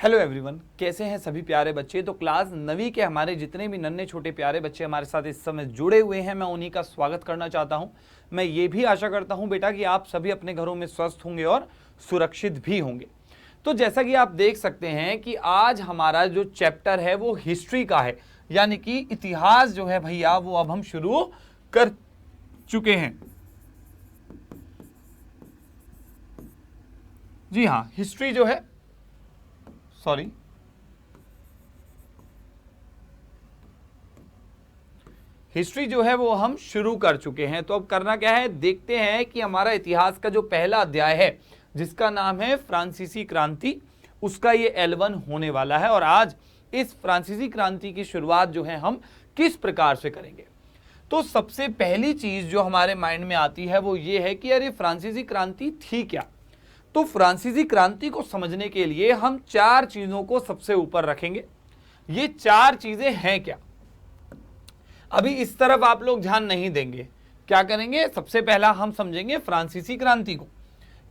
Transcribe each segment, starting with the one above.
Hello everyone, कैसे हैं सभी प्यारे बच्चे। तो क्लास 9वीं के हमारे जितने भी नन्हे छोटे प्यारे बच्चे हमारे साथ इस समय जुड़े हुए हैं, मैं उन्हीं का स्वागत करना चाहता हूं। मैं ये भी आशा करता हूं बेटा कि आप सभी अपने घरों में स्वस्थ होंगे और सुरक्षित भी होंगे। तो जैसा कि आप देख सकते हैं कि आज हमारा जो चैप्टर है वो हिस्ट्री का है, यानी कि इतिहास जो है भैया वो अब हम शुरू कर चुके हैं। जी हाँ, हिस्ट्री जो है हिस्ट्री जो है वो हम शुरू कर चुके हैं। तो अब करना क्या है, देखते हैं कि हमारा इतिहास का जो पहला अध्याय है जिसका नाम है फ्रांसीसी क्रांति, उसका ये L1 होने वाला है। और आज इस फ्रांसीसी क्रांति की शुरुआत जो है हम किस प्रकार से करेंगे। तो सबसे पहली चीज जो हमारे माइंड में आती है वो ये है कि अरे फ्रांसीसी क्रांति थी क्या। तो फ्रांसीसी क्रांति को समझने के लिए हम चार चीजों को सबसे ऊपर रखेंगे। ये चार चीजें हैं क्या, अभी इस तरफ आप लोग ध्यान नहीं देंगे। क्या करेंगे, सबसे पहला हम समझेंगे फ्रांसीसी क्रांति को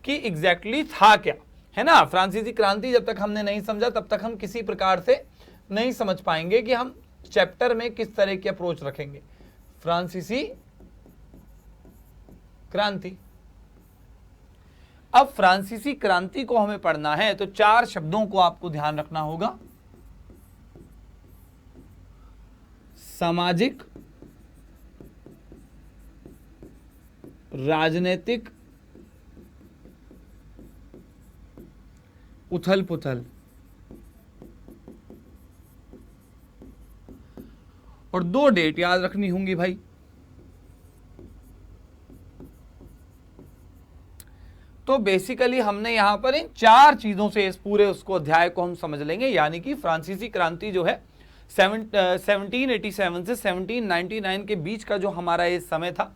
कि एग्जैक्टली था क्या, है ना। फ्रांसीसी क्रांति जब तक हमने नहीं समझा तब तक हम किसी प्रकार से नहीं समझ पाएंगे कि हम चैप्टर में किस तरह की अप्रोच रखेंगे। फ्रांसीसी क्रांति, अब फ्रांसीसी क्रांति को हमें पढ़ना है तो चार शब्दों को आपको ध्यान रखना होगा। सामाजिक, राजनीतिक उथल पुथल और दो डेट याद रखनी होंगी भाई। तो बेसिकली हमने यहां पर इन चार चीजों से इस पूरे उसको अध्याय को हम समझ लेंगे, यानी कि फ्रांसीसी क्रांति जो है 1787 से 1799 के बीच का जो हमारा ये समय था,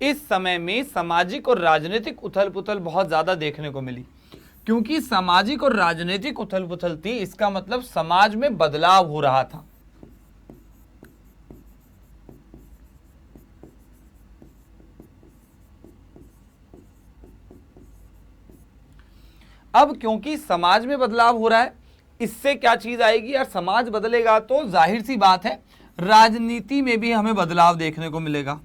इस समय में सामाजिक और राजनीतिक उथल पुथल बहुत ज्यादा देखने को मिली। क्योंकि सामाजिक और राजनीतिक उथल पुथल थी, इसका मतलब समाज में बदलाव हो रहा था। अब क्योंकि समाज में बदलाव हो रहा है, इससे क्या चीज आएगी यार, समाज बदलेगा तो जाहिर सी बात है राजनीति में भी हमें बदलाव देखने को मिलेगा।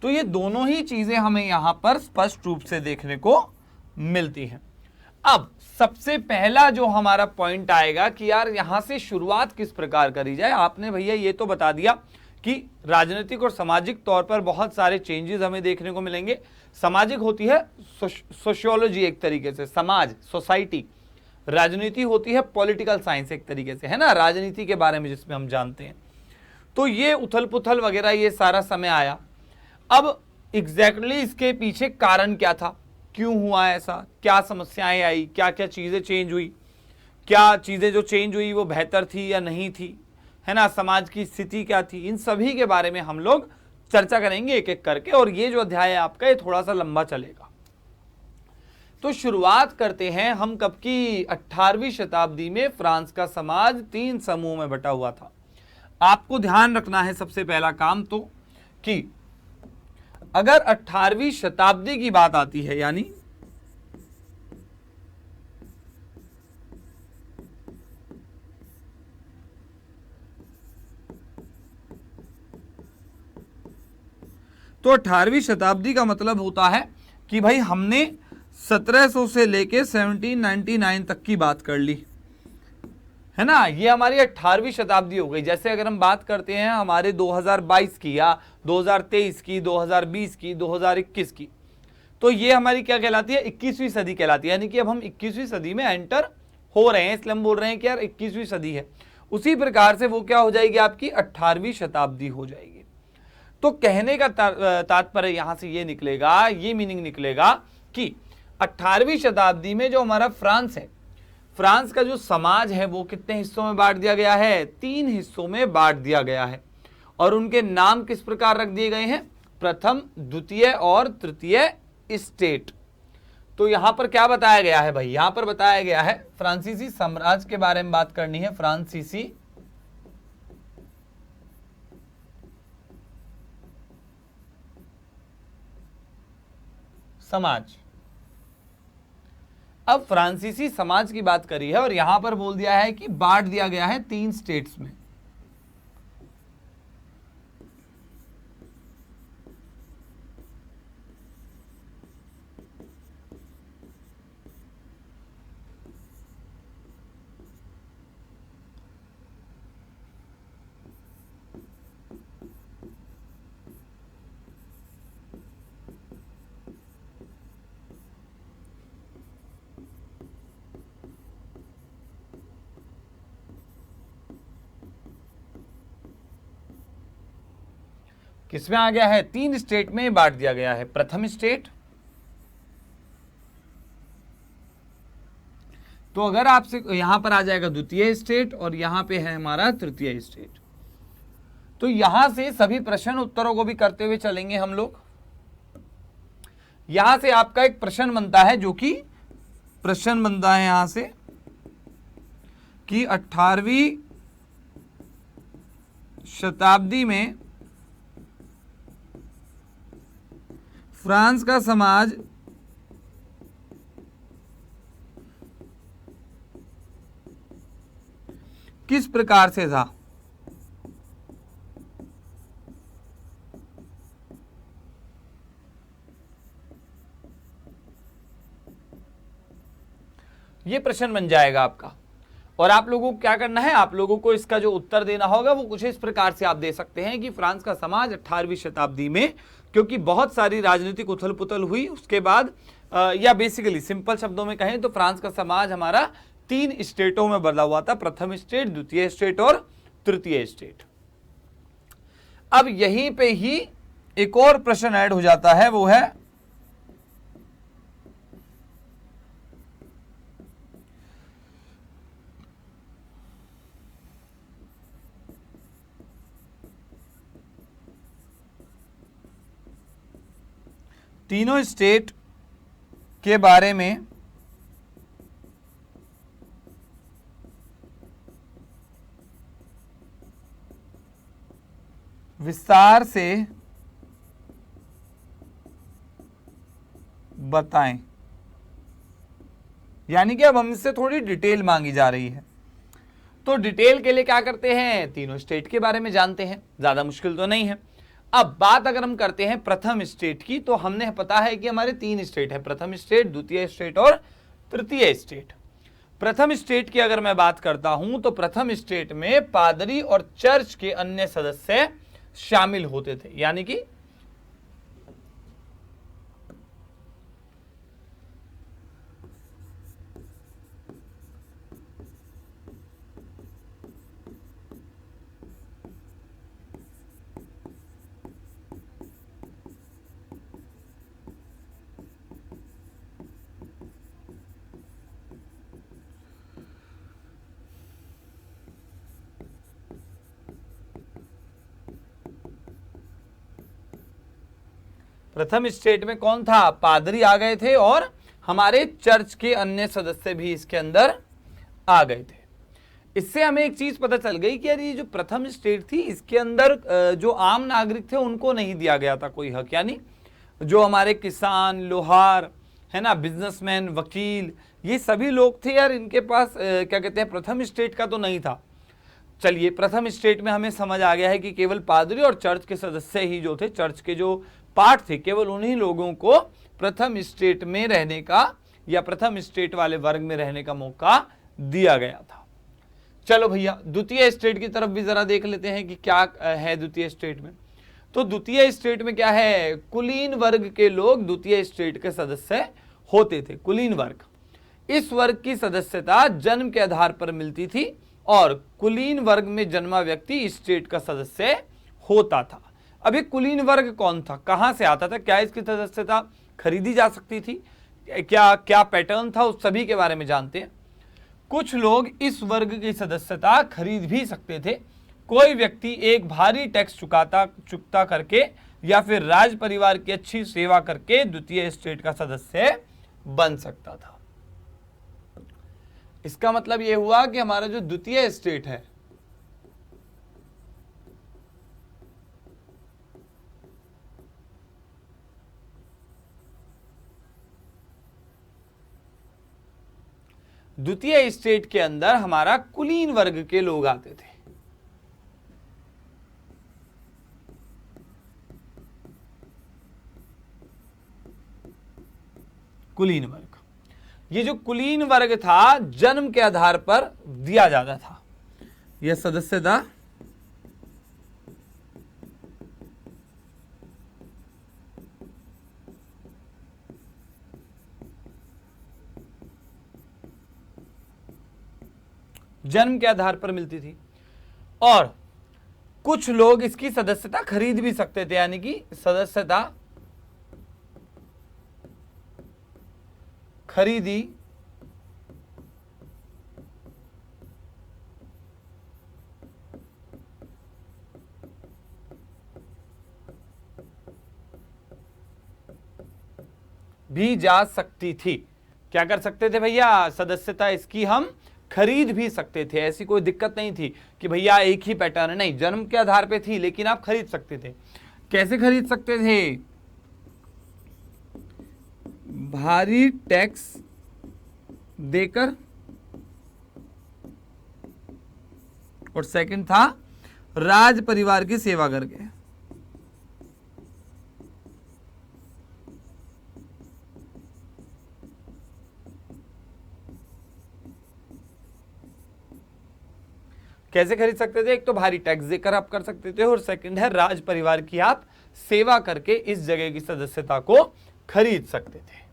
तो ये दोनों ही चीजें हमें यहां पर स्पष्ट रूप से देखने को मिलती हैं। अब सबसे पहला जो हमारा पॉइंट आएगा कि यार यहां से शुरुआत किस प्रकार करी जाए। आपने भैया ये तो बता दिया कि राजनीतिक और सामाजिक तौर पर बहुत सारे चेंजेस हमें देखने को मिलेंगे। सामाजिक होती है सोशियोलॉजी एक तरीके से, समाज, सोसाइटी। राजनीति होती है पॉलिटिकल साइंस एक तरीके से, है ना, राजनीति के बारे में जिसमें हम जानते हैं। तो ये उथल पुथल वगैरह ये सारा समय आया। अब एग्जैक्टली इसके पीछे कारण क्या था, क्यों हुआ ऐसा, क्या समस्याएं आई, क्या क्या चीजें चेंज हुई, क्या चीजें जो चेंज हुई वो बेहतर थी या नहीं थी, है ना, समाज की स्थिति क्या थी, इन सभी के बारे में हम लोग चर्चा करेंगे एक एक करके। और ये जो अध्याय है आपका ये थोड़ा सा लंबा चलेगा। तो शुरुआत करते हैं हम कब की, 18वीं शताब्दी में फ्रांस का समाज 3 समूह में बटा हुआ था। आपको ध्यान रखना है सबसे पहला काम तो कि अगर 18वीं शताब्दी की बात आती है, यानी तो 18वीं शताब्दी का मतलब होता है कि भाई हमने 1700 से लेके 1799 तक की बात कर ली, है ना। ये हमारी 18वीं शताब्दी हो गई। जैसे अगर हम बात करते हैं हमारे 2022 की या 2023 की, 2020 की, 2021 की, तो ये हमारी क्या कहलाती है, 21वीं सदी कहलाती है। यानी कि अब हम 21वीं सदी में एंटर हो रहे हैं, इसलिए हम बोल रहे हैं कि यार 21वीं सदी है। उसी प्रकार से वो क्या हो जाएगी, आपकी 18वीं शताब्दी हो जाएगी। तो कहने का तात्पर्य यहां से ये निकलेगा, ये मीनिंग निकलेगा कि 18वीं शताब्दी में जो हमारा फ्रांस है, फ्रांस का जो समाज है वो कितने हिस्सों में बांट दिया गया है, 3 हिस्सों में बांट दिया गया है। और उनके नाम किस प्रकार रख दिए गए हैं, प्रथम, द्वितीय और तृतीय स्टेट। तो यहां पर क्या बताया गया है भाई, यहां पर बताया गया है फ्रांसीसी साम्राज्य के बारे में बात करनी है। फ्रांसीसी समाज। अब फ्रांसीसी समाज की बात करी है और यहां पर बोल दिया है कि बांट दिया गया है 3 स्टेट्स में। किसमें आ गया है, 3 स्टेट में बांट दिया गया है। प्रथम स्टेट, तो अगर आपसे यहां पर आ जाएगा द्वितीय स्टेट और यहां पे है हमारा तृतीय स्टेट। तो यहां से सभी प्रश्न उत्तरों को भी करते हुए चलेंगे हम लोग। यहां से आपका एक प्रश्न बनता है, जो कि प्रश्न बनता है यहां से कि 18वीं शताब्दी में फ्रांस का समाज किस प्रकार से था। ये प्रश्न बन जाएगा आपका, और आप लोगों को क्या करना है, आप लोगों को इसका जो उत्तर देना होगा वो कुछ इस प्रकार से आप दे सकते हैं कि फ्रांस का समाज 18वीं शताब्दी में, क्योंकि बहुत सारी राजनीतिक उथल पुथल हुई उसके बाद, या बेसिकली सिंपल शब्दों में कहें तो फ्रांस का समाज हमारा 3 स्टेटों में बदला हुआ था, प्रथम स्टेट, द्वितीय स्टेट और तृतीय स्टेट। अब यहीं पे ही एक और प्रश्न ऐड हो जाता है, वो है तीनों स्टेट के बारे में विस्तार से बताएं। यानी कि अब हमसे थोड़ी डिटेल मांगी जा रही है, तो डिटेल के लिए क्या करते हैं, तीनों स्टेट के बारे में जानते हैं, ज्यादा मुश्किल तो नहीं है। अब बात अगर हम करते हैं प्रथम स्टेट की, तो हमने पता है कि हमारे 3 स्टेट है, प्रथम स्टेट, द्वितीय स्टेट और तृतीय स्टेट। प्रथम स्टेट की अगर मैं बात करता हूं तो प्रथम स्टेट में पादरी और चर्च के अन्य सदस्य शामिल होते थे। यानी कि प्रथम स्टेट में कौन था, पादरी आ गए थे और हमारे चर्च के अन्य सदस्य भी इसके अंदर आ गए थे। इससे हमें एक चीज पता चल गई कि यार ये जो प्रथम स्टेट थी इसके अंदर जो आम नागरिक थे उनको नहीं दिया गया था कोई हक। यानी जो हमारे किसान, लोहार है ना, बिजनेसमैन, वकील, ये सभी लोग थे यार, इनके पास क्या कहते हैं, प्रथम स्टेट का तो नहीं था। चलिए प्रथम स्टेट में हमें समझ आ गया है कि केवल पादरी और चर्च के सदस्य ही जो थे, चर्च के जो पार्ट थे, केवल उन्हीं लोगों को प्रथम स्टेट में रहने का या प्रथम स्टेट वाले वर्ग में रहने का मौका दिया गया था। चलो भैया द्वितीय स्टेट की तरफ भी जरा देख लेते हैं कि क्या है द्वितीय स्टेट में। तो द्वितीय स्टेट में क्या है, कुलीन वर्ग के लोग द्वितीय स्टेट के सदस्य होते थे। कुलीन वर्ग, इस वर्ग की सदस्यता जन्म के आधार पर मिलती थी और कुलीन वर्ग में जन्मा व्यक्ति स्टेट का सदस्य होता था। अभी कुलीन वर्ग कौन था, कहां से आता था, क्या इसकी सदस्यता खरीदी जा सकती थी, क्या क्या पैटर्न था, उस सभी के बारे में जानते हैं। कुछ लोग इस वर्ग की सदस्यता खरीद भी सकते थे। कोई व्यक्ति एक भारी टैक्स चुकता करके या फिर राज परिवार की अच्छी सेवा करके द्वितीय स्टेट का सदस्य बन सकता था। इसका मतलब यह हुआ कि हमारा जो द्वितीय स्टेट है द्वितीय स्टेट के अंदर हमारा कुलीन वर्ग के लोग आते थे। कुलीन वर्ग, ये जो कुलीन वर्ग था जन्म के आधार पर दिया जाता था। यह सदस्यता जन्म के आधार पर मिलती थी और कुछ लोग इसकी सदस्यता खरीद भी सकते थे, यानी कि सदस्यता खरीदी भी जा सकती थी। क्या कर सकते थे भैया? सदस्यता इसकी हम खरीद भी सकते थे, ऐसी कोई दिक्कत नहीं थी कि भैया एक ही पैटर्न है, नहीं, जन्म के आधार पे थी लेकिन आप खरीद सकते थे। कैसे खरीद सकते थे? भारी टैक्स देकर, और सेकंड था राज परिवार की सेवा करके। कैसे खरीद सकते थे? एक तो भारी टैक्स देकर आप कर सकते थे और सेकंड है राज परिवार की आप सेवा करके इस जगह की सदस्यता को खरीद सकते थे।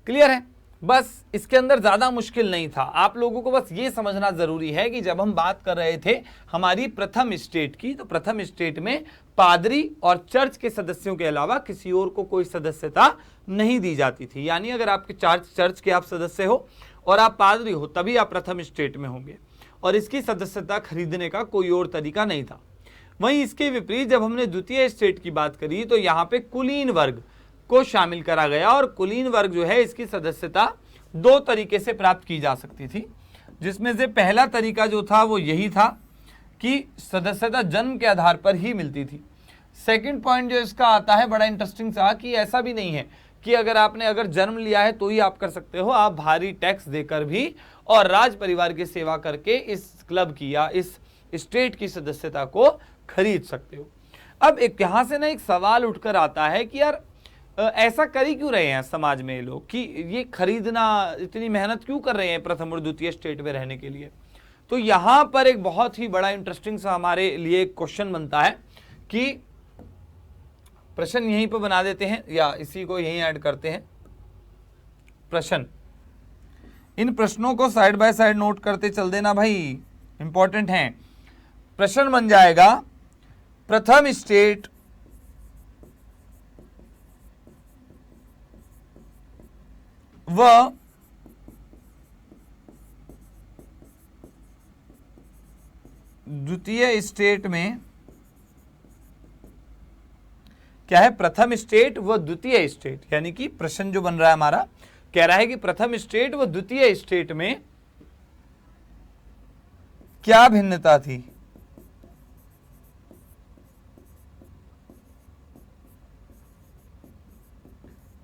क्लियर है? बस इसके अंदर ज्यादा मुश्किल नहीं था। आप लोगों को बस ये समझना जरूरी है कि जब हम बात कर रहे थे हमारी प्रथम स्टेट की, तो प्रथम स्टेट में पादरी और चर्च के सदस्यों के अलावा किसी और को कोई सदस्यता नहीं दी जाती थी। यानी अगर आपके चर्च के आप सदस्य हो और आप पादरी हो तभी आप प्रथम स्टेट में होंगे और इसकी सदस्यता खरीदने का कोई और तरीका नहीं था। वहीं इसके विपरीत जब हमने द्वितीय स्टेट की बात करी तो यहाँ पे कुलीन वर्ग को शामिल करा गया और कुलीन वर्ग जो है इसकी सदस्यता दो तरीके से प्राप्त की जा सकती थी, जिसमें से पहला तरीका जो था वो यही था कि सदस्यता जन्म के आधार पर ही मिलती थी। सेकंड पॉइंट जो इसका आता है बड़ा इंटरेस्टिंग सा कि ऐसा भी नहीं है कि अगर जन्म लिया है तो ही आप कर सकते हो, आप भारी टैक्स देकर भी और राज परिवार की सेवा करके इस क्लब की या इस स्टेट की सदस्यता को खरीद सकते हो। अब एक यहां से ना एक सवाल उठकर आता है कि यार ऐसा कर ही क्यों रहे हैं समाज में ये लोग कि ये खरीदना, इतनी मेहनत क्यों कर रहे हैं प्रथम और द्वितीय स्टेट में रहने के लिए? तो यहां पर एक बहुत ही बड़ा इंटरेस्टिंग सा हमारे लिए क्वेश्चन बनता है कि प्रश्न यहीं पर बना देते हैं या इसी को यहीं ऐड करते हैं। प्रश्न, इन प्रश्नों को साइड बाय साइड नोट करते चल देना भाई, इंपॉर्टेंट है। प्रश्न बन जाएगा प्रथम स्टेट व द्वितीय स्टेट में क्या है? प्रथम स्टेट व द्वितीय स्टेट, यानी कि प्रश्न जो बन रहा है हमारा कह रहा है कि प्रथम स्टेट व द्वितीय स्टेट में क्या भिन्नता थी?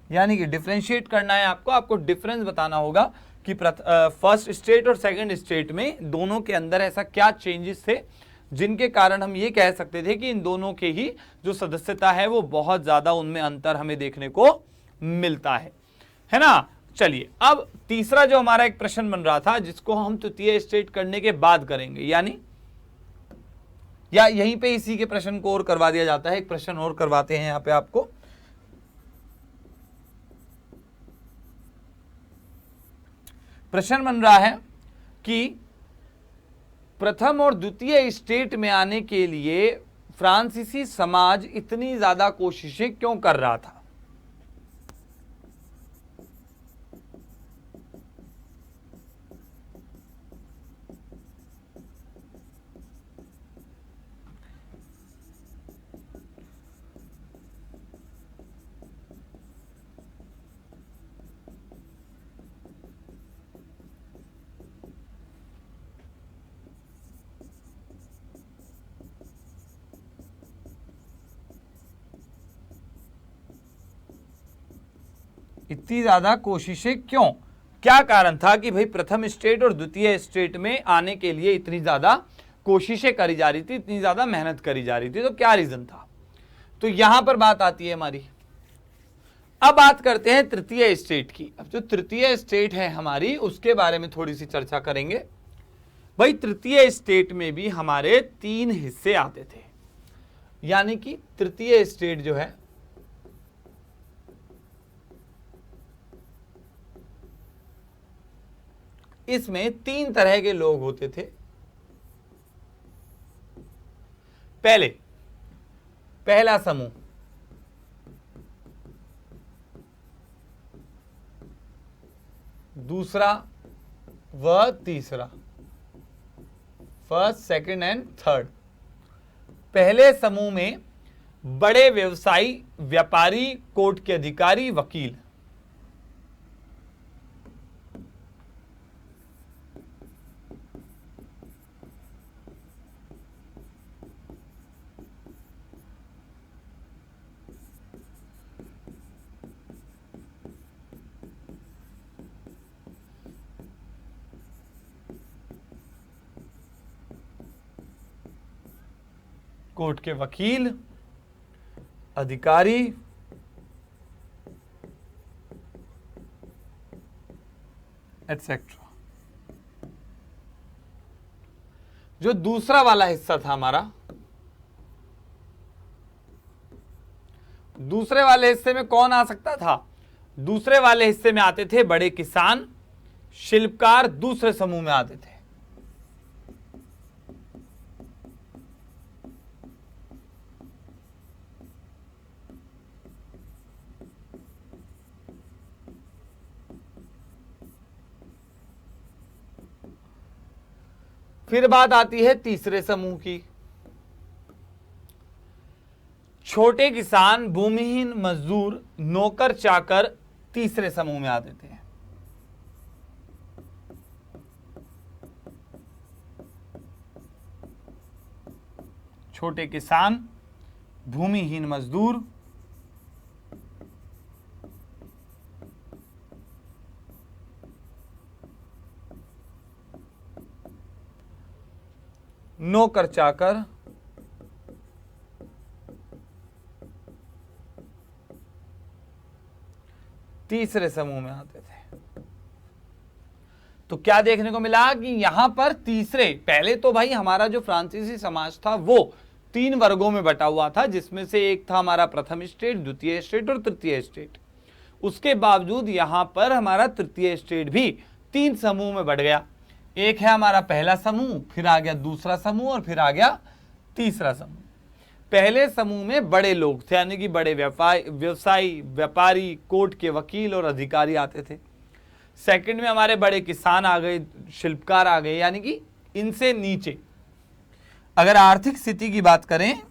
यानी कि डिफरेंशिएट करना है आपको डिफरेंस बताना होगा कि फर्स्ट स्टेट और सेकंड स्टेट में दोनों के अंदर ऐसा क्या चेंजेस थे जिनके कारण हम ये कह सकते थे कि इन दोनों के ही जो सदस्यता है वो बहुत ज्यादा उनमें अंतर हमें देखने को मिलता है ना। चलिए अब तीसरा जो हमारा एक प्रश्न बन रहा था जिसको हम तृतीय स्टेट करने के बाद करेंगे, यानी या यहीं पे इसी के प्रश्न को और करवा दिया जाता है, एक प्रश्न और करवाते हैं यहां पे आपको। प्रश्न बन रहा है कि प्रथम और द्वितीय स्टेट में आने के लिए फ्रांसीसी समाज इतनी ज्यादा कोशिशें क्यों कर रहा था? इतनी ज्यादा कोशिशें क्यों? क्या कारण था कि भाई प्रथम स्टेट और द्वितीय स्टेट में आने के लिए इतनी ज्यादा कोशिशें करी जा रही थी, इतनी ज्यादा मेहनत करी जा रही थी? तो क्या रीजन था? तो यहां पर बात आती है हमारी। अब बात करते हैं तृतीय स्टेट की। अब जो तृतीय स्टेट है हमारी, उसके बारे में थोड़ी सी चर्चा करेंगे। भाई तृतीय स्टेट में भी हमारे 3 हिस्से आते थे, यानी कि तृतीय स्टेट जो है इसमें 3 तरह के लोग होते थे। पहला समूह दूसरा व तीसरा, फर्स्ट, सेकंड एंड थर्ड। पहले समूह में बड़े व्यवसायी, व्यापारी, कोर्ट के अधिकारी, वकील। कोर्ट के वकील, अधिकारी, एटसेट्रा। जो दूसरा वाला हिस्सा था हमारा, दूसरे वाले हिस्से में कौन आ सकता था? दूसरे वाले हिस्से में आते थे बड़े किसान, शिल्पकार दूसरे समूह में आते थे। फिर बात आती है तीसरे समूह की। छोटे किसान, भूमिहीन मजदूर, नौकर चाकर तीसरे समूह में आते थे। छोटे किसान, भूमिहीन मजदूर, नौकर चाकर तीसरे समूह में आते थे। तो क्या देखने को मिला कि यहां पर तीसरे, पहले तो भाई हमारा जो फ्रांसीसी समाज था वो 3 वर्गों में बटा हुआ था, जिसमें से एक था हमारा प्रथम स्टेट, द्वितीय स्टेट और तृतीय स्टेट। उसके बावजूद यहां पर हमारा तृतीय स्टेट भी 3 समूह में बढ़ गया। एक है हमारा पहला समूह, फिर आ गया दूसरा समूह और फिर आ गया तीसरा समूह। पहले समूह में बड़े लोग थे, यानी कि बड़े व्यवसायी, व्यापारी, कोर्ट के वकील और अधिकारी आते थे। सेकंड में हमारे बड़े किसान आ गए, शिल्पकार आ गए, यानी कि इनसे नीचे। अगर आर्थिक स्थिति की बात करें,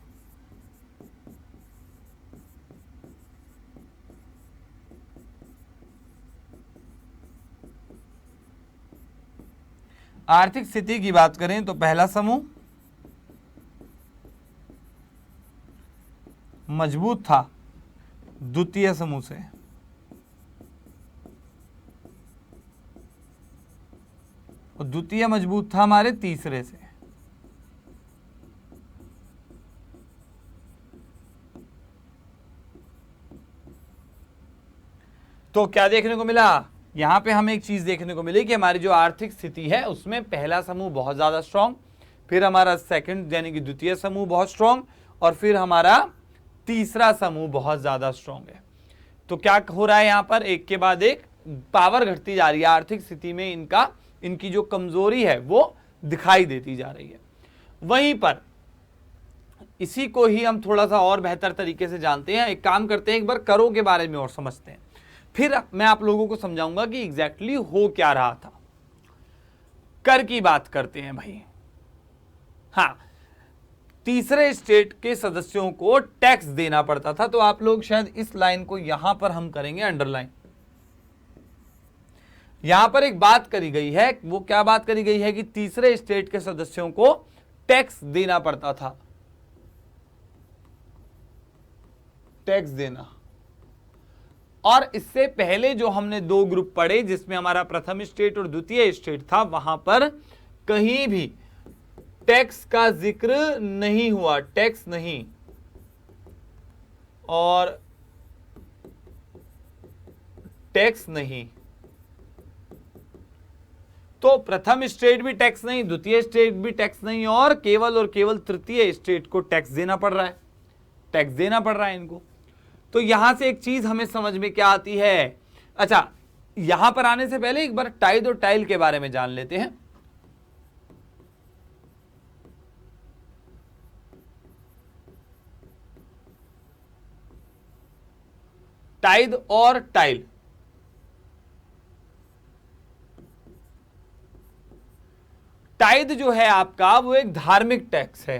आर्थिक स्थिति की बात करें तो पहला समूह मजबूत था द्वितीय समूह से, और द्वितीय मजबूत था हमारे तीसरे से। तो क्या देखने को मिला? यहां पे हमें एक चीज देखने को मिली कि हमारी जो आर्थिक स्थिति है उसमें पहला समूह बहुत ज्यादा स्ट्रांग, फिर हमारा सेकंड यानी कि द्वितीय समूह बहुत स्ट्रांग, और फिर हमारा तीसरा समूह बहुत ज्यादा स्ट्रांग है। तो क्या हो रहा है यहां पर? एक के बाद एक पावर घटती जा रही है। आर्थिक स्थिति में इनकी जो कमजोरी है वो दिखाई देती जा रही है। वहीं पर इसी को ही हम थोड़ा सा और बेहतर तरीके से जानते हैं। एक काम करते हैं, एक बार करों के बारे में और समझते हैं, फिर मैं आप लोगों को समझाऊंगा कि एग्जैक्टली हो क्या रहा था। कर की बात करते हैं भाई। हाँ, तीसरे स्टेट के सदस्यों को टैक्स देना पड़ता था। तो आप लोग शायद इस लाइन को यहां पर हम करेंगे अंडरलाइन। यहां पर एक बात करी गई है, वो क्या बात करी गई है कि तीसरे स्टेट के सदस्यों को टैक्स देना पड़ता था, टैक्स देना। और इससे पहले जो हमने दो ग्रुप पढ़े, जिसमें हमारा प्रथम स्टेट और द्वितीय स्टेट था, वहां पर कहीं भी टैक्स का जिक्र नहीं हुआ, टैक्स नहीं। और टैक्स नहीं, तो प्रथम स्टेट भी टैक्स नहीं, द्वितीय स्टेट भी टैक्स नहीं, और केवल तृतीय स्टेट को टैक्स देना पड़ रहा है, टैक्स देना पड़ रहा है इनको। तो यहां से एक चीज हमें समझ में क्या आती है। अच्छा, यहां पर आने से पहले एक बार टाइद और टाइल के बारे में जान लेते हैं। टाइद और टाइल, टाइद जो है आपका वो एक धार्मिक टैक्स है।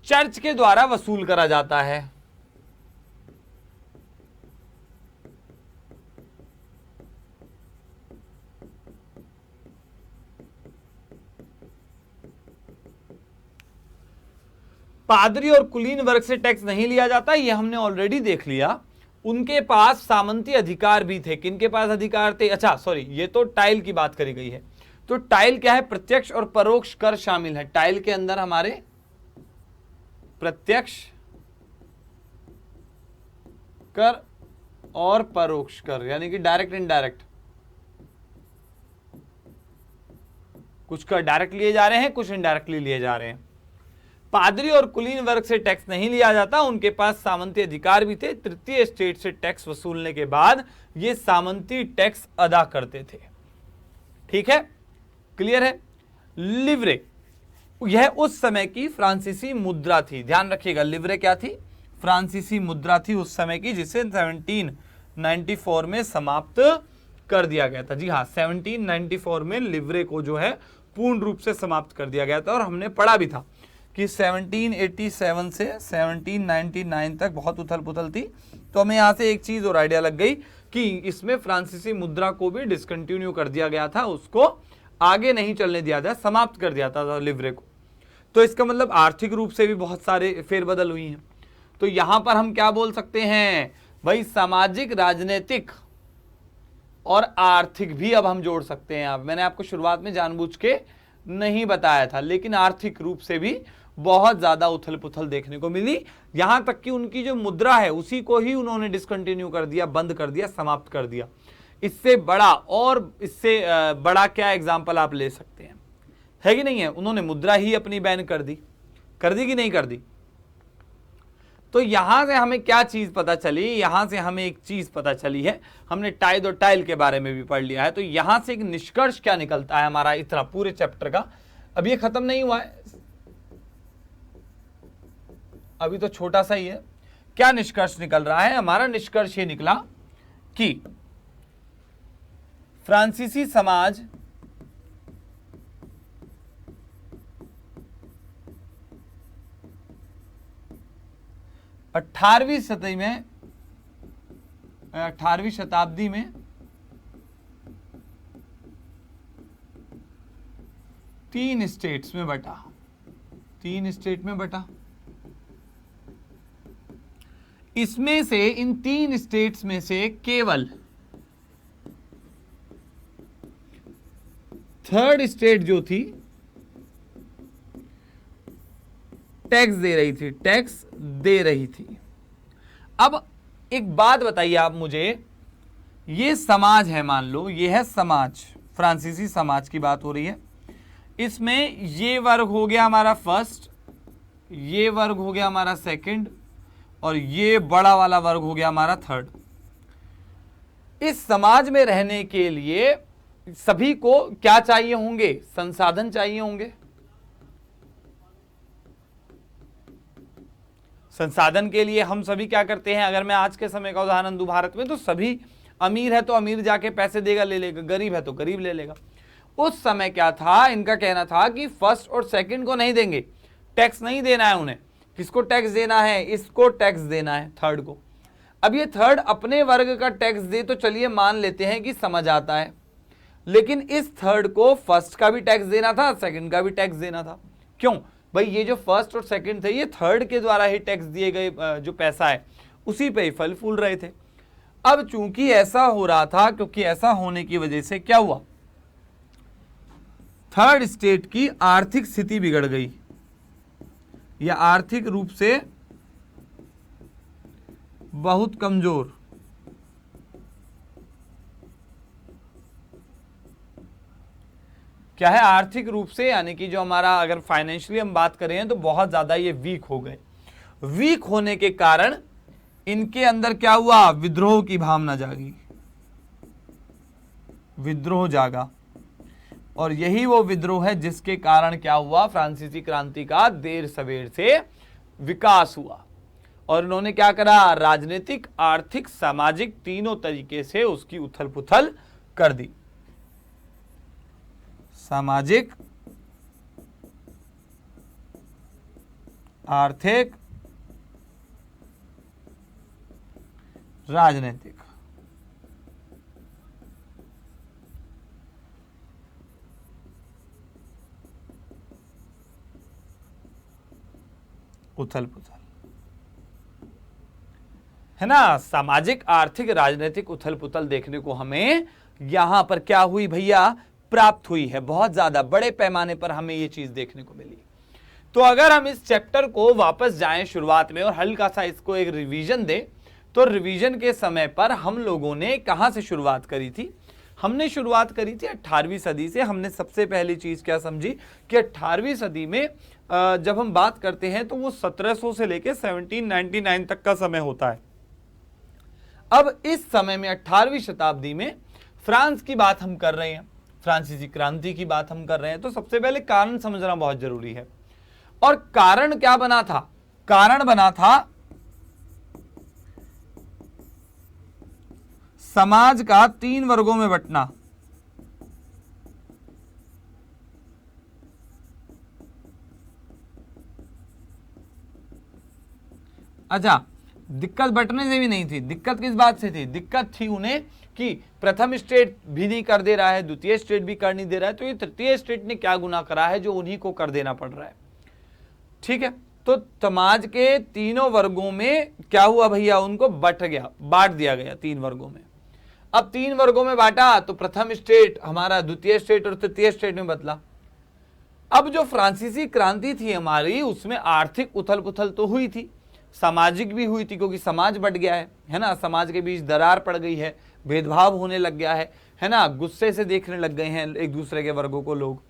चर्च के द्वारा वसूल करा जाता है। पादरी और कुलीन वर्ग से टैक्स नहीं लिया जाता, यह हमने ऑलरेडी देख लिया। उनके पास सामंती अधिकार भी थे। किनके पास अधिकार थे? अच्छा सॉरी, ये तो टाइल की बात करी गई है। तो टाइल क्या है? प्रत्यक्ष और परोक्ष कर शामिल है। टाइल के अंदर हमारे प्रत्यक्ष कर और परोक्ष कर, यानी कि डायरेक्ट इनडायरेक्ट। कुछ कर डायरेक्ट लिए जा रहे हैं, कुछ इनडायरेक्टली लिए जा रहे हैं। पादरी और कुलीन वर्ग से टैक्स नहीं लिया जाता, उनके पास सामंती अधिकार भी थे। तृतीय स्टेट से टैक्स वसूलने के बाद ये सामंती टैक्स अदा करते थे। ठीक है, क्लियर है? लिवरे, यह उस समय की फ्रांसीसी मुद्रा थी। ध्यान रखिएगा, लिवरे क्या थी? फ्रांसीसी मुद्रा थी उस समय की, जिसे 1794 में समाप्त कर दिया गया था। जी हाँ, 1794 में लिवरे को जो है पूर्ण रूप से समाप्त कर दिया गया था। और हमने पढ़ा भी था कि 1787 से 1799 तक बहुत उथल पुथल थी। तो हमें यहाँ से एक चीज और आइडिया लग गई कि इसमें फ्रांसीसी मुद्रा को भी डिसकंटिन्यू कर दिया गया था, उसको आगे नहीं चलने दिया था, समाप्त कर दिया था लिवरे को। तो इसका मतलब आर्थिक रूप से भी बहुत सारे फेरबदल हुई हैं। तो यहां पर हम क्या बोल सकते हैं भाई? सामाजिक, राजनीतिक और आर्थिक भी अब हम जोड़ सकते हैं। अब मैंने आपको शुरुआत में जानबूझ के नहीं बताया था, लेकिन आर्थिक रूप से भी बहुत ज्यादा उथल पुथल देखने को मिली। यहां तक कि उनकी जो मुद्रा है उसी को ही उन्होंने डिसकंटिन्यू कर दिया, बंद कर दिया, समाप्त कर दिया। इससे बड़ा और इससे बड़ा क्या एग्जाम्पल आप ले सकते हैं? है कि नहीं है? उन्होंने मुद्रा ही अपनी बैन कर दी कि नहीं कर दी? तो यहां से हमें क्या चीज पता चली? यहां से हमें एक चीज पता चली है, हमने टाइद और टाइल के बारे में भी पढ़ लिया है। तो यहां से एक निष्कर्ष क्या निकलता है हमारा इतना पूरे चैप्टर का? अब ये खत्म नहीं हुआ है, अभी तो छोटा सा ही है। क्या निष्कर्ष निकल रहा है हमारा? निष्कर्ष ये निकला कि फ्रांसीसी समाज अठारहवीं शताब्दी में तीन स्टेट्स में बटा। इसमें से, इन तीन स्टेट्स में से केवल थर्ड स्टेट जो थी टैक्स दे रही थी। अब एक बात बताइए आप मुझे, ये समाज है, मान लो ये है समाज, फ्रांसीसी समाज की बात हो रही है। इसमें ये वर्ग हो गया हमारा फर्स्ट, ये वर्ग हो गया हमारा सेकंड, और ये बड़ा वाला वर्ग हो गया हमारा थर्ड। इस समाज में रहने के लिए सभी को क्या चाहिए होंगे? संसाधन चाहिए होंगे। संसाधन के लिए हम सभी क्या करते हैं? अगर मैं आज के समय का उदाहरण दूं भारत में, तो सभी अमीर है तो अमीर जाके पैसे देगा, ले लेगा, गरीब है तो गरीब ले लेगा। उस समय क्या था, इनका कहना था कि फर्स्ट और सेकंड को नहीं देंगे, टैक्स नहीं देना है उन्हें। किसको टैक्स देना है? इसको टैक्स देना है, थर्ड को। अब ये थर्ड अपने वर्ग का टैक्स दे तो चलिए मान लेते हैं कि समझ आता है, लेकिन इस थर्ड को फर्स्ट का भी टैक्स देना था, सेकंड का भी टैक्स देना था। क्यों भाई? ये जो फर्स्ट और सेकंड थे ये थर्ड के द्वारा ही टैक्स दिए गए जो पैसा है उसी पे ही फल फूल रहे थे। अब चूंकि ऐसा हो रहा था, क्योंकि ऐसा होने की वजह से क्या हुआ, थर्ड स्टेट की आर्थिक स्थिति बिगड़ गई, या आर्थिक रूप से बहुत कमजोर। क्या है? आर्थिक रूप से, यानी कि जो हमारा अगर फाइनेंशियली हम बात करें तो बहुत ज्यादा ये वीक हो गए। वीक होने के कारण इनके अंदर क्या हुआ? विद्रोह की भावना जागी, विद्रोह जागा। और यही वो विद्रोह है जिसके कारण क्या हुआ? फ्रांसीसी क्रांति का देर सवेर से विकास हुआ। और इन्होंने क्या करा? राजनीतिक, आर्थिक, सामाजिक तीनों तरीके से उसकी उथल पुथल कर दी। सामाजिक, आर्थिक, राजनीतिक। उथल पुथल है ना। सामाजिक, आर्थिक, राजनीतिक उथल पुथल देखने को हमें यहां पर क्या हुई भैया? प्राप्त हुई है। बहुत ज्यादा बड़े पैमाने पर हमें ये चीज देखने को मिली। तो अगर हम इस चैप्टर को वापस जाएं शुरुआत में और हल्का सा इसको एक रिवीजन दें, तो रिवीजन के समय पर हम लोगों ने कहां से शुरुआत करी थी? हमने शुरुआत करी थी 18वीं सदी से। हमने सबसे पहली चीज क्या समझी कि 18वीं सदी में जब हम बात करते हैं तो वो 1700 से लेकर 1799 तक का समय होता है। अब इस समय में 18वीं शताब्दी में फ्रांस की बात हम कर रहे हैं, फ्रांसीसी क्रांति की बात हम कर रहे हैं। तो सबसे पहले कारण समझना बहुत जरूरी है। और कारण क्या बना था? कारण बना था समाज का 3 वर्गों में बंटना। अच्छा, दिक्कत बंटने से भी नहीं थी। दिक्कत किस बात से थी? दिक्कत थी उन्हें कि प्रथम स्टेट भी नहीं कर दे रहा है, द्वितीय स्टेट भी कर नहीं दे रहा है, तो ये तृतीय स्टेट ने क्या गुनाह करा है जो उन्हीं को कर देना पड़ रहा है। ठीक है, तो समाज के तीनों वर्गों में क्या हुआ भैया? उनको बांट दिया गया 3 वर्गों में। अब 3 वर्गों में बांटा तो प्रथम स्टेट हमारा द्वितीय स्टेट और तृतीय स्टेट में बदला। अब जो फ्रांसीसी क्रांति थी हमारी, उसमें आर्थिक उथल पुथल तो हुई थी, सामाजिक भी हुई थी, क्योंकि समाज बढ़ गया है ना। समाज के बीच दरार पड़ गई है, भेदभाव होने लग गया है ना। गुस्से से देखने लग गए हैं एक दूसरे के वर्गों को लोग।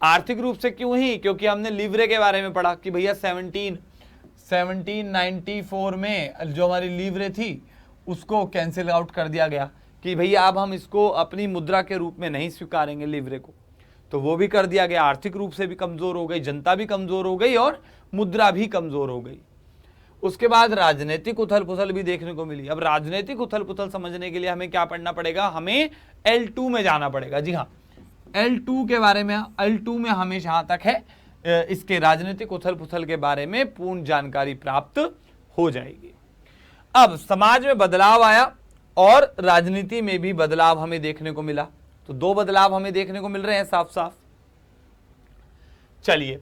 आर्थिक रूप से क्यों ही? क्योंकि हमने लीवरे के बारे में पढ़ा कि भैया 1794 में जो हमारी लीवरे थी उसको कैंसिल आउट कर दिया गया कि भैया अब हम इसको अपनी मुद्रा के रूप में नहीं स्वीकारेंगे लीवरे को। तो वो भी कर दिया गया। आर्थिक रूप से भी कमजोर हो गई, जनता भी कमजोर हो गई और मुद्रा भी कमजोर हो गई। उसके बाद राजनीतिक उथल पुथल भी देखने को मिली। अब राजनीतिक उथल पुथल समझने के लिए हमें क्या पढ़ना पड़ेगा? हमें L2 में जाना पड़ेगा। जी हाँ, L2 के बारे में, L2 में हमें जहां तक है इसके राजनीतिक उथल पुथल के बारे में पूर्ण जानकारी प्राप्त हो जाएगी। अब समाज में बदलाव आया और राजनीति में भी बदलाव हमें देखने को मिला। तो 2 बदलाव हमें देखने को मिल रहे हैं साफ साफ। चलिए,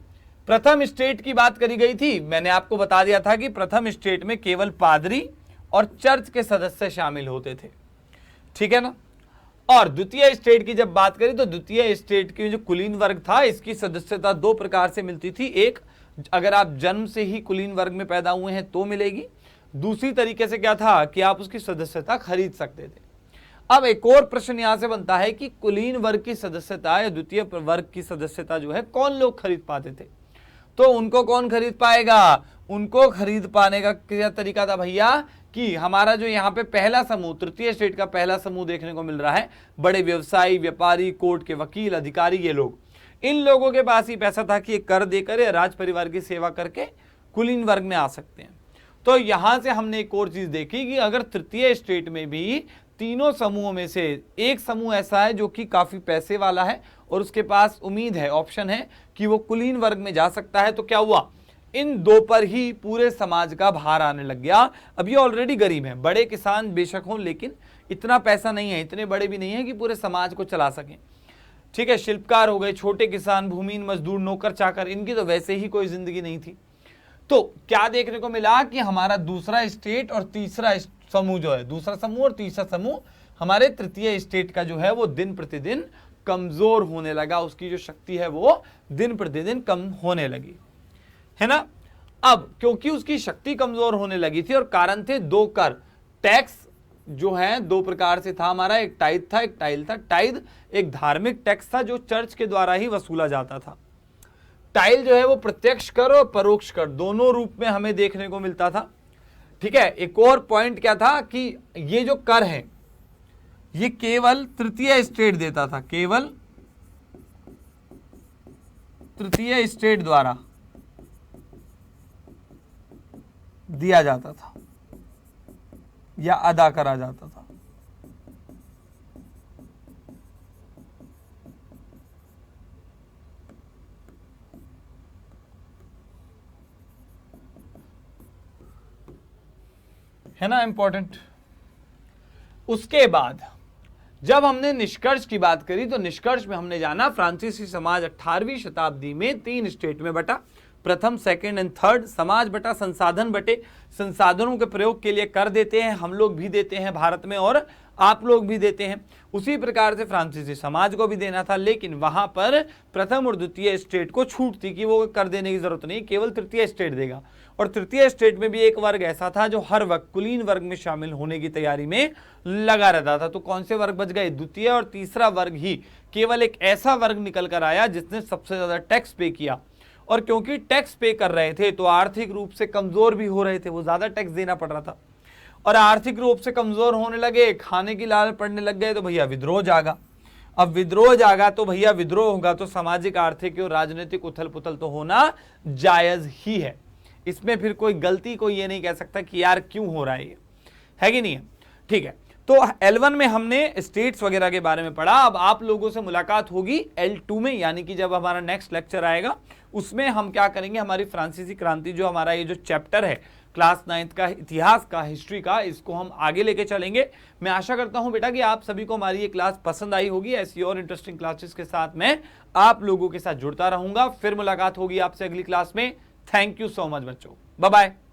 प्रथम स्टेट की बात करी गई थी। मैंने आपको बता दिया था कि प्रथम स्टेट में केवल पादरी और चर्च के सदस्य शामिल होते थे, ठीक है ना। और द्वितीय स्टेट की जब बात करी तो द्वितीय स्टेट की जो कुलीन वर्ग था, इसकी सदस्यता 2 प्रकार से मिलती थी। एक, अगर आप जन्म से ही कुलीन वर्ग में पैदा हुए हैं तो मिलेगी। दूसरी तरीके से क्या था कि आप उसकी सदस्यता खरीद सकते थे। अब एक और प्रश्न यहां से बनता है कि कुलीन वर्ग की सदस्यता या द्वितीय वर्ग की सदस्यता जो है कौन लोग खरीद पाते थे? तो उनको कौन खरीद पाएगा? उनको खरीद पाने का क्या तरीका था भैया कि हमारा जो यहाँ पे पहला समूह, तृतीय स्टेट का पहला समूह देखने को मिल रहा है, बड़े व्यवसायी, व्यापारी, कोर्ट के वकील, अधिकारी, ये लोग, इन लोगों के पास ही पैसा था कि ये कर देकर या राज परिवार की सेवा करके कुलीन वर्ग में आ सकते हैं। तो यहां से हमने एक और चीज देखी कि अगर तृतीय स्टेट में भी तीनों समूहों में से एक समूह ऐसा है जो कि काफी पैसे वाला है और उसके पास उम्मीद है, ऑप्शन है कि वो कुलीन वर्ग में जा सकता है, तो क्या हुआ, इन दो पर ही पूरे समाज का भार आने लग गया। अब ये ऑलरेडी गरीब हैं, बड़े किसान बेशक हों, लेकिन इतना पैसा नहीं है, इतने बड़े भी नहीं है कि पूरे समाज को चला सकें। ठीक है, शिल्पकार हो गए, छोटे किसान, भूमिहीन मजदूर, नौकर चाकर, इनकी तो वैसे ही कोई जिंदगी नहीं थी। तो क्या देखने को मिला कि हमारा दूसरा स्टेट और तीसरा समूह जो है, दूसरा समूह और तीसरा समूह हमारे तृतीय स्टेट का जो है वो दिन प्रतिदिन कमजोर होने लगा, उसकी जो शक्ति है वो दिन प्रतिदिन कम होने लगी, है ना। अब क्योंकि उसकी शक्ति कमजोर होने लगी थी और कारण थे दो कर, टैक्स जो है दो प्रकार से था हमारा, एक टाइद था, एक टाइल था। टाइद एक धार्मिक टैक्स था जो चर्च के द्वारा ही वसूला जाता था। टाइल जो है वो प्रत्यक्ष कर और परोक्ष कर दोनों रूप में हमें देखने को मिलता था। ठीक है, एक और पॉइंट क्या था कि ये जो कर है ये केवल तृतीय स्टेट देता था, केवल तृतीय स्टेट द्वारा दिया जाता था या अदा करा जाता था। है ना इंपॉर्टेंट। उसके बाद जब हमने निष्कर्ष की बात करी तो निष्कर्ष में हमने जाना फ्रांसीसी समाज 18वीं शताब्दी में 3 स्टेट में बटा, प्रथम, सेकंड एंड थर्ड। समाज बटा, संसाधन बटे, संसाधनों के प्रयोग के लिए कर देते हैं, हम लोग भी देते हैं भारत में और आप लोग भी देते हैं। उसी प्रकार से फ्रांसीसी समाज को भी देना था, लेकिन वहां पर प्रथम और द्वितीय स्टेट को छूट थी कि वो कर देने की जरूरत नहीं, केवल तृतीय स्टेट देगा। और तृतीय स्टेट में भी एक वर्ग ऐसा था जो हर वक्त कुलीन वर्ग में शामिल होने की तैयारी में लगा रहता था। तो कौन से वर्ग बच गए, द्वितीय और तीसरा वर्ग ही केवल एक ऐसा वर्ग निकल कर आया जिसने सबसे ज्यादा टैक्स पे किया। और क्योंकि टैक्स पे कर रहे थे तो आर्थिक रूप से कमजोर भी हो रहे थे, वो ज्यादा टैक्स देना पड़ रहा था और आर्थिक रूप से कमजोर होने लगे, खाने की लालच पड़ने लग गए, तो भैया विद्रोह जागा। अब विद्रोह जागा तो भैया विद्रोह होगा तो सामाजिक, आर्थिक और राजनीतिक उथल पुथल तो होना जायज ही है। इसमें फिर कोई गलती कोई ये नहीं कह सकता कि यार क्यों हो रहा है ये, है कि नहीं है। ठीक है, तो L1 में हमने स्टेट्स वगैरह के बारे में पढ़ा। अब आप लोगों से मुलाकात होगी L2 में, यानी कि जब हमारा नेक्स्ट लेक्चर आएगा उसमें हम क्या करेंगे, हमारी फ्रांसीसी क्रांति जो हमारा ये जो चैप्टर है क्लास 9th का इतिहास का, हिस्ट्री का, इसको हम आगे लेके चलेंगे। मैं आशा करता हूं बेटा कि आप सभी को हमारी ये क्लास पसंद आई होगी। ऐसी और इंटरेस्टिंग क्लासेस के साथ मैं आप लोगों के साथ जुड़ता रहूंगा। फिर मुलाकात होगी आपसे अगली क्लास में। थैंक यू सो मच बच्चों, बाय बाय।